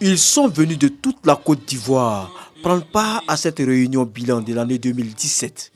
Ils sont venus de toute la Côte d'Ivoire prendre part à cette réunion bilan de l'année 2017.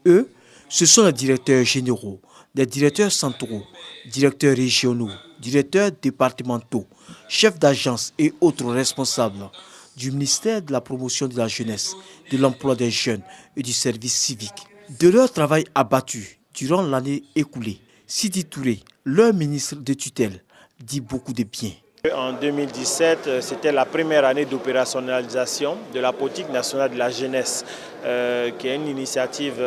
Eux, ce sont les directeurs généraux, les directeurs centraux, directeurs régionaux, directeurs départementaux, chefs d'agence et autres responsables du ministère de la promotion de la jeunesse, de l'emploi des jeunes et du service civique. De leur travail abattu durant l'année écoulée, Sidi Touré, leur ministre de tutelle, dit beaucoup de bien. En 2017, c'était la première année d'opérationnalisation de la politique nationale de la jeunesse, qui est une initiative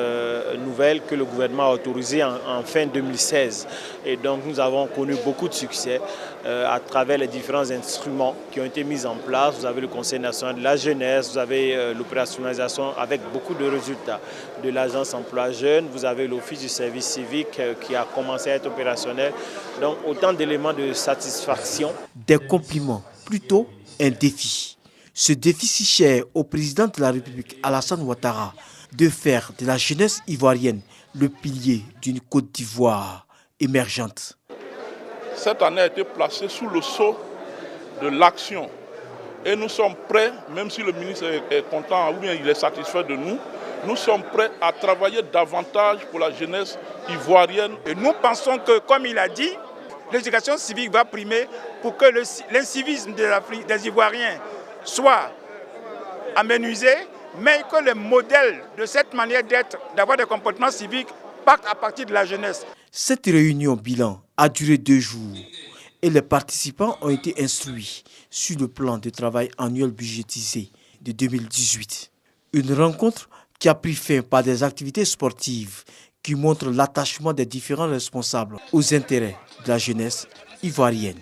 nouvelle que le gouvernement a autorisée en fin 2016. Et donc nous avons connu beaucoup de succès à travers les différents instruments qui ont été mis en place. Vous avez le Conseil national de la jeunesse, vous avez l'opérationnalisation avec beaucoup de résultats de l'agence emploi jeune, vous avez l'office du service civique qui a commencé à être opérationnel. Donc autant d'éléments de satisfaction. Des compliments, plutôt un défi. Ce défi si cher au président de la République Alassane Ouattara de faire de la jeunesse ivoirienne le pilier d'une Côte d'Ivoire émergente. Cette année a été placée sous le sceau de l'action. Et nous sommes prêts, même si le ministre est content ou bien il est satisfait de nous, nous sommes prêts à travailler davantage pour la jeunesse ivoirienne. Et nous pensons que, comme il a dit, l'éducation civique va primer pour que l'incivisme des Ivoiriens soit amenuisé, mais que le modèle de cette manière d'être, d'avoir des comportements civiques, parte à partir de la jeunesse. Cette réunion bilan a duré 2 jours et les participants ont été instruits sur le plan de travail annuel budgétisé de 2018. Une rencontre qui a pris fin par des activités sportives qui montrent l'attachement des différents responsables aux intérêts de la jeunesse ivoirienne.